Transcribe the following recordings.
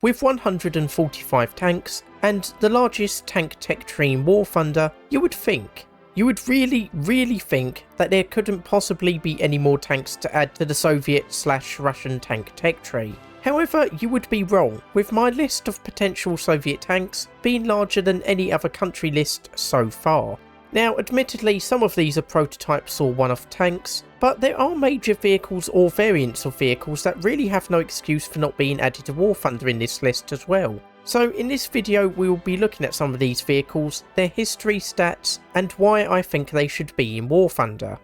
With 145 tanks and the largest tank tech tree in War Thunder, you would really think that there couldn't possibly be any more tanks to add to the Soviet/Russian tank tech tree. However, you would be wrong, with my list of potential Soviet tanks being larger than any other country list so far. Now, admittedly, some of these are prototypes or one-off tanks, but there are major vehicles or variants of vehicles that really have no excuse for not being added to War Thunder in this list as well. So in this video we will be looking at some of these vehicles, their history, stats, and why I think they should be in War Thunder.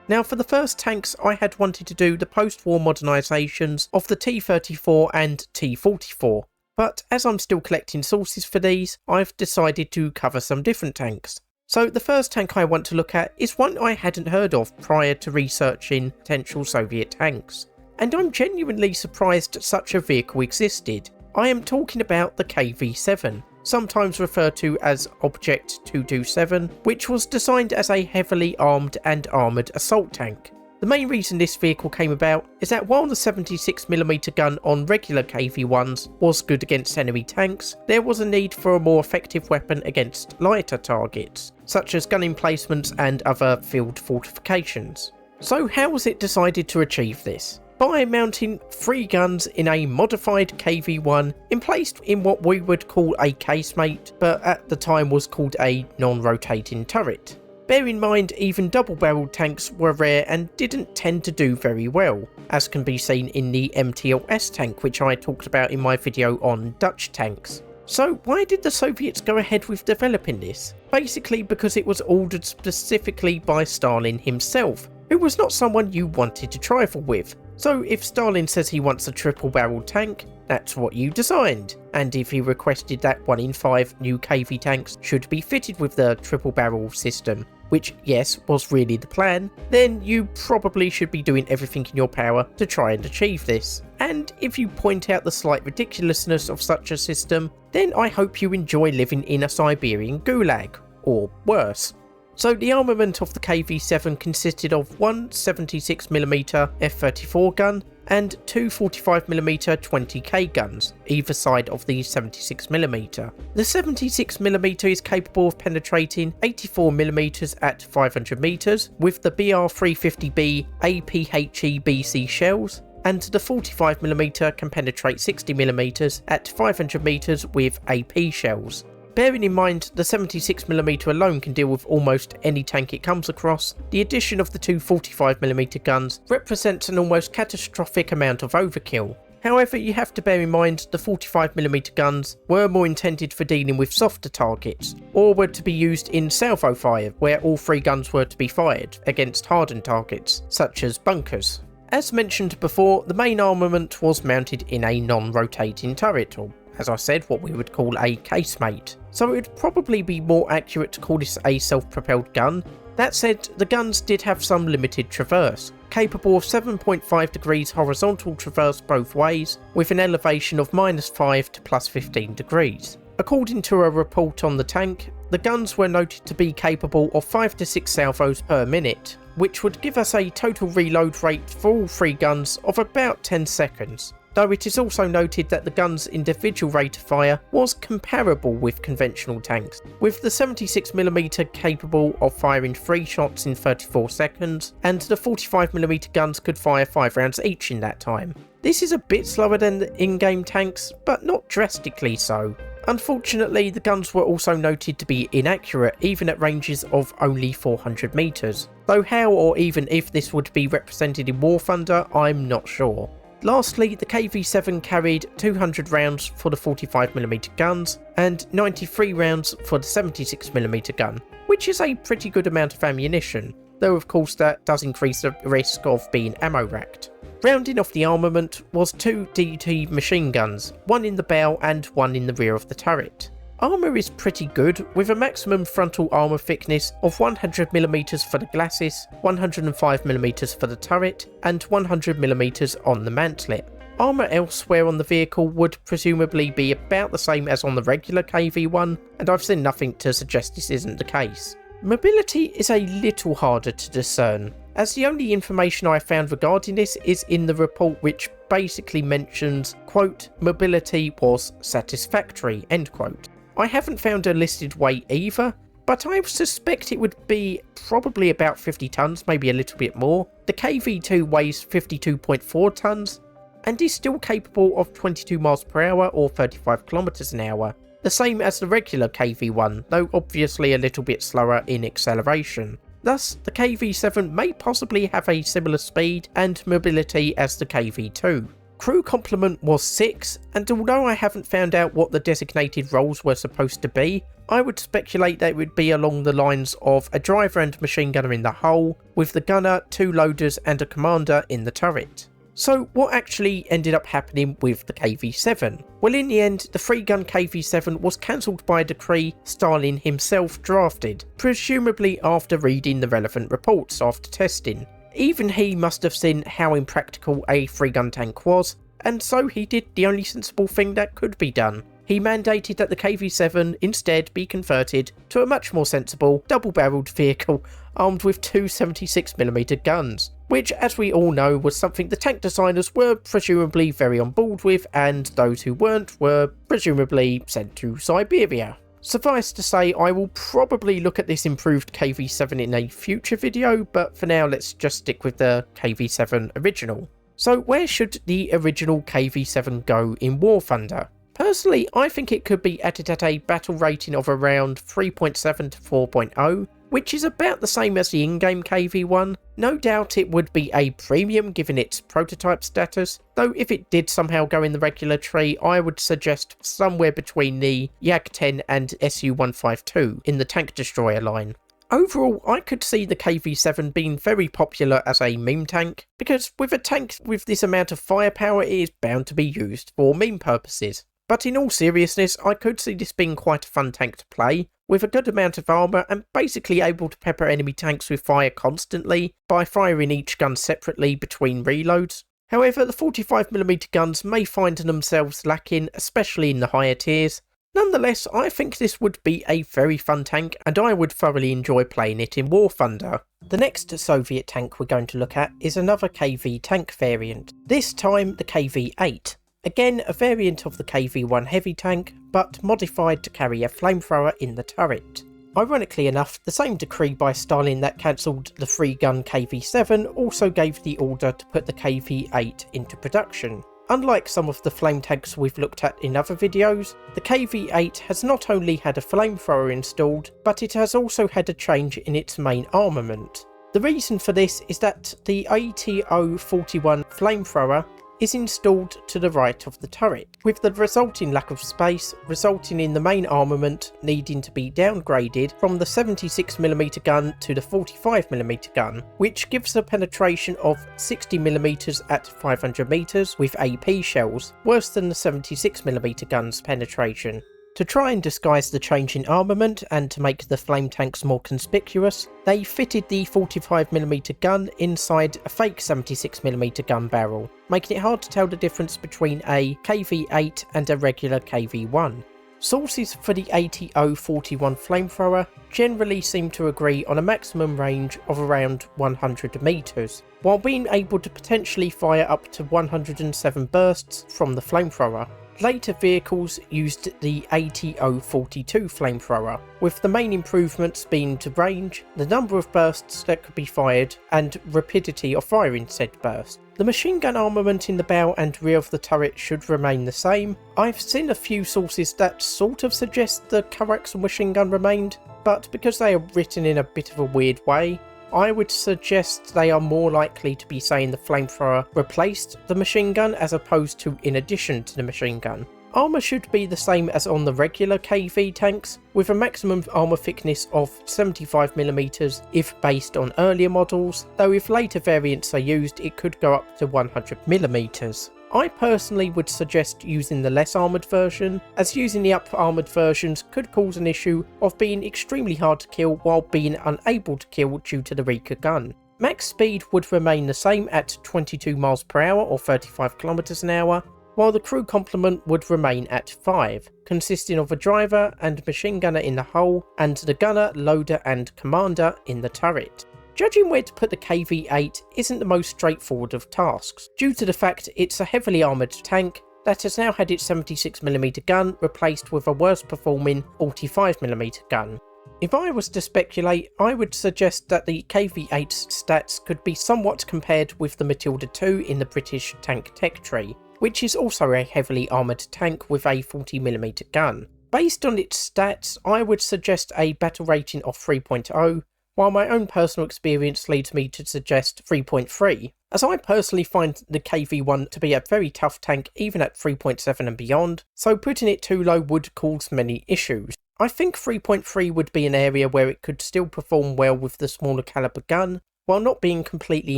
Now for the first tanks, I had wanted to do the post-war modernisations of the T-34 and T-44, but as I'm still collecting sources for these, I've decided to cover some different tanks. So the first tank I want to look at is one I hadn't heard of prior to researching potential Soviet tanks, and I'm genuinely surprised such a vehicle existed. I am talking about the KV-7, sometimes referred to as Object 227, which was designed as a heavily armed and armoured assault tank. The main reason this vehicle came about is that while the 76mm gun on regular KV-1s was good against enemy tanks, there was a need for a more effective weapon against lighter targets, such as gun emplacements and other field fortifications. So how was it decided to achieve this? By mounting 3 guns in a modified KV-1 emplaced in what we would call a casemate, but at the time was called a non-rotating turret. Bear in mind, even double-barreled tanks were rare and didn't tend to do very well, as can be seen in the MTLS tank which I talked about in my video on Dutch tanks. So why did the Soviets go ahead with developing this? Basically because it was ordered specifically by Stalin himself, who was not someone you wanted to trifle with. So if Stalin says he wants a triple-barreled tank, that's what you designed. And if he requested that 1 in 5 new KV tanks should be fitted with the triple-barrel system, which yes, was really the plan, then you probably should be doing everything in your power to try and achieve this. And if you point out the slight ridiculousness of such a system, then I hope you enjoy living in a Siberian gulag, or worse. So the armament of the KV-7 consisted of one 76mm F-34 gun and two 45mm 20K guns, either side of the 76mm. The 76mm is capable of penetrating 84mm at 500 meters with the BR-350B APHE-BC shells, and the 45mm can penetrate 60mm at 500 meters with AP shells. Bearing in mind the 76mm alone can deal with almost any tank it comes across, the addition of the two 45mm guns represents an almost catastrophic amount of overkill. However, you have to bear in mind the 45mm guns were more intended for dealing with softer targets, or were to be used in salvo fire, where all 3 guns were to be fired against hardened targets, such as bunkers. As mentioned before, the main armament was mounted in a non-rotating turret, or as I said, what we would call a casemate. So it would probably be more accurate to call this a self-propelled gun. That said, the guns did have some limited traverse, capable of 7.5 degrees horizontal traverse both ways, with an elevation of -5 to +15 degrees. According to a report on the tank, the guns were noted to be capable of 5 to 6 salvos per minute, which would give us a total reload rate for all 3 guns of about 10 seconds. Though it is also noted that the gun's individual rate of fire was comparable with conventional tanks, with the 76mm capable of firing 3 shots in 34 seconds, and the 45mm guns could fire 5 rounds each in that time. This is a bit slower than the in-game tanks, but not drastically so. Unfortunately, the guns were also noted to be inaccurate even at ranges of only 400 meters, though how or even if this would be represented in War Thunder, I'm not sure. Lastly, the KV-7 carried 200 rounds for the 45mm guns and 93 rounds for the 76mm gun, which is a pretty good amount of ammunition, though of course that does increase the risk of being ammo racked. Rounding off the armament was 2 DT machine guns, one in the bow and one in the rear of the turret. Armour is pretty good, with a maximum frontal armour thickness of 100mm for the glacis, 105mm for the turret, and 100mm on the mantlet. Armour elsewhere on the vehicle would presumably be about the same as on the regular KV-1, and I've seen nothing to suggest this isn't the case. Mobility is a little harder to discern. as the only information I found regarding this is in the report, which basically mentions, quote, mobility was satisfactory, end quote. I haven't found a listed weight either, but I suspect it would be probably about 50 tonnes, maybe a little bit more. The KV2 weighs 52.4 tonnes and is still capable of 22 miles per hour or 35 kilometers an hour, the same as the regular KV1, though obviously a little bit slower in acceleration. Thus, the KV7 may possibly have a similar speed and mobility as the KV2. Crew complement was 6, and although I haven't found out what the designated roles were supposed to be, I would speculate that it would be along the lines of a driver and machine gunner in the hull, with the gunner, 2 loaders and a commander in the turret. So what actually ended up happening with the KV7? Well, in the end, the 3-gun KV7 was cancelled by a decree Stalin himself drafted, presumably after reading the relevant reports after testing. Even he must have seen how impractical a 3-gun tank was, and so he did the only sensible thing that could be done. He mandated that the KV7 instead be converted to a much more sensible, double-barrelled vehicle armed with 2 76mm guns, which, as we all know, was something the tank designers were presumably very on board with, and those who weren't were presumably sent to Siberia. Suffice to say, I will probably look at this improved KV7 in a future video, but for now let's just stick with the KV7 original. So where should the original KV7 go in War Thunder? Personally, I think it could be added at a battle rating of around 3.7 to 4.0, which is about the same as the in-game KV1. No doubt it would be a premium given its prototype status, though if it did somehow go in the regular tree, I would suggest somewhere between the Yak-10 and Su-152 in the tank destroyer line. Overall, I could see the KV7 being very popular as a meme tank, because with a tank with this amount of firepower, it is bound to be used for meme purposes. But in all seriousness, I could see this being quite a fun tank to play, with a good amount of armour and basically able to pepper enemy tanks with fire constantly by firing each gun separately between reloads. However, the 45mm guns may find themselves lacking, especially in the higher tiers. Nonetheless, I think this would be a very fun tank, and I would thoroughly enjoy playing it in War Thunder. The next Soviet tank we're going to look at is another KV tank variant, this time the KV-8. Again, a variant of the KV-1 heavy tank, but modified to carry a flamethrower in the turret. Ironically enough, the same decree by Stalin that cancelled the 3-gun KV-7 also gave the order to put the KV-8 into production. Unlike some of the flame tanks we've looked at in other videos, the KV-8 has not only had a flamethrower installed, but it has also had a change in its main armament. The reason for this is that the ATO-41 flamethrower is installed to the right of the turret, with the resulting lack of space resulting in the main armament needing to be downgraded from the 76mm gun to the 45mm gun, which gives a penetration of 60mm at 500 meters with AP shells, worse than the 76mm gun's penetration. To try and disguise the change in armament and to make the flame tanks more conspicuous, they fitted the 45mm gun inside a fake 76mm gun barrel, making it hard to tell the difference between a KV-8 and a regular KV-1. Sources for the ATO-41 flamethrower generally seem to agree on a maximum range of around 100 meters, while being able to potentially fire up to 107 bursts from the flamethrower. Later vehicles used the ATO-42 flamethrower, with the main improvements being to range, the number of bursts that could be fired, and rapidity of firing said burst. The machine gun armament in the bow and rear of the turret should remain the same. I've seen a few sources that sort of suggest the coaxial machine gun remained, but because they are written in a bit of a weird way, I would suggest they are more likely to be saying the flamethrower replaced the machine gun as opposed to in addition to the machine gun. Armour should be the same as on the regular KV tanks, with a maximum armour thickness of 75mm if based on earlier models, though if later variants are used it could go up to 100mm. I personally would suggest using the less armoured version, as using the up armoured versions could cause an issue of being extremely hard to kill while being unable to kill due to the weaker gun. Max speed would remain the same at 22 miles per hour or 35 kilometers an hour, while the crew complement would remain at 5, consisting of a driver and machine gunner in the hull, and the gunner, loader and commander in the turret. Judging where to put the KV-8 isn't the most straightforward of tasks, due to the fact it's a heavily armoured tank that has now had its 76mm gun replaced with a worse performing 45mm gun. If I was to speculate, I would suggest that the KV-8's stats could be somewhat compared with the Matilda II in the British tank tech tree, which is also a heavily armoured tank with a 40mm gun. Based on its stats, I would suggest a battle rating of 3.0, while my own personal experience leads me to suggest 3.3, as I personally find the KV-1 to be a very tough tank even at 3.7 and beyond, so putting it too low would cause many issues. I think 3.3 would be an area where it could still perform well with the smaller caliber gun, while not being completely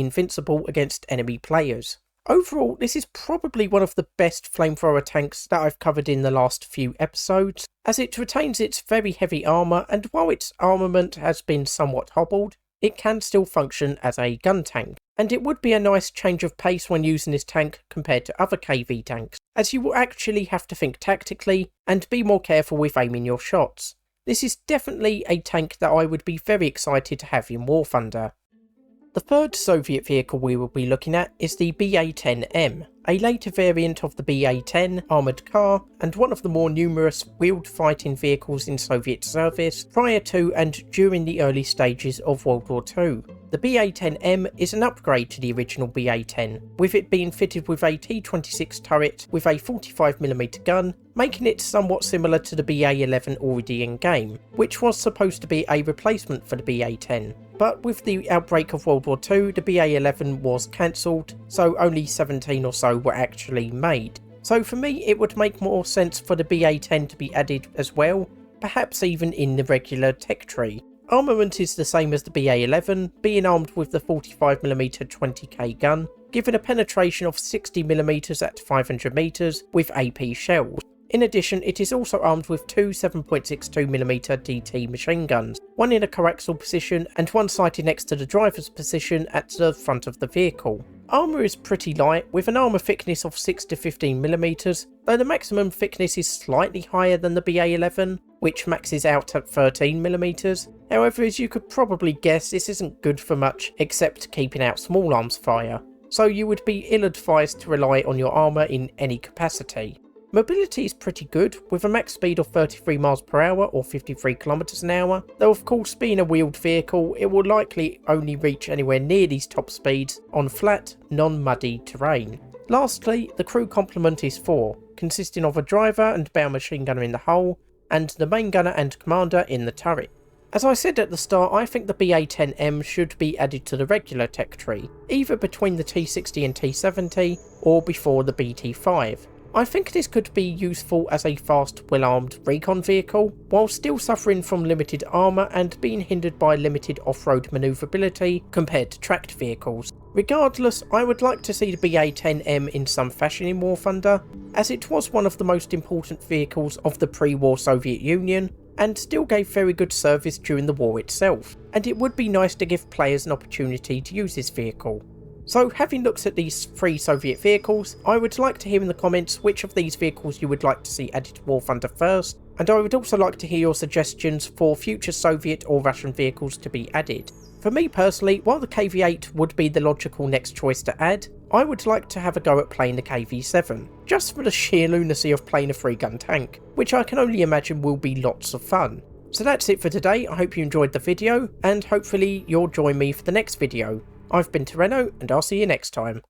invincible against enemy players. Overall, this is probably one of the best flamethrower tanks that I've covered in the last few episodes, as it retains its very heavy armour, and while its armament has been somewhat hobbled, it can still function as a gun tank. And it would be a nice change of pace when using this tank compared to other KV tanks, as you will actually have to think tactically and be more careful with aiming your shots. This is definitely a tank that I would be very excited to have in War Thunder. The third Soviet vehicle we will be looking at is the BA-10M, a later variant of the BA-10 armoured car and one of the more numerous wheeled fighting vehicles in Soviet service prior to and during the early stages of World War II. The BA-10M is an upgrade to the original BA-10, with it being fitted with a T-26 turret with a 45mm gun, making it somewhat similar to the BA-11 already in game, which was supposed to be a replacement for the BA-10. But with the outbreak of World War II, the BA-11 was cancelled, so only 17 or so were actually made. So for me, it would make more sense for the BA-10 to be added as well, perhaps even in the regular tech tree. Armament is the same as the BA-11, being armed with the 45mm 20k gun, given a penetration of 60mm at 500 meters with AP shells. In addition, it is also armed with two 7.62mm DT machine guns, one in a coaxial position and one sighted next to the driver's position at the front of the vehicle. Armour is pretty light, with an armour thickness of 6 to 15mm, though the maximum thickness is slightly higher than the BA-11, which maxes out at 13mm. However, as you could probably guess, this isn't good for much except keeping out small arms fire, so you would be ill-advised to rely on your armour in any capacity. Mobility is pretty good, with a max speed of 33 miles per hour or 53 kilometers an hour, though of course being a wheeled vehicle, it will likely only reach anywhere near these top speeds on flat, non-muddy terrain. Lastly, the crew complement is 4, consisting of a driver and bow machine gunner in the hull, and the main gunner and commander in the turret. As I said at the start, I think the BA-10M should be added to the regular tech tree, either between the T60 and T70, or before the BT5. I think this could be useful as a fast, well-armed recon vehicle, while still suffering from limited armour and being hindered by limited off-road manoeuvrability compared to tracked vehicles. Regardless, I would like to see the BA-10M in some fashion in War Thunder, as it was one of the most important vehicles of the pre-war Soviet Union, and still gave very good service during the war itself, and it would be nice to give players an opportunity to use this vehicle. So, having looked at these 3 Soviet vehicles, I would like to hear in the comments which of these vehicles you would like to see added to War Thunder first, and I would also like to hear your suggestions for future Soviet or Russian vehicles to be added. For me personally, while the KV-8 would be the logical next choice to add, I would like to have a go at playing the KV-7, just for the sheer lunacy of playing a 3-gun tank, which I can only imagine will be lots of fun. So that's it for today. I hope you enjoyed the video, and hopefully you'll join me for the next video. I've been Terreno, and I'll see you next time.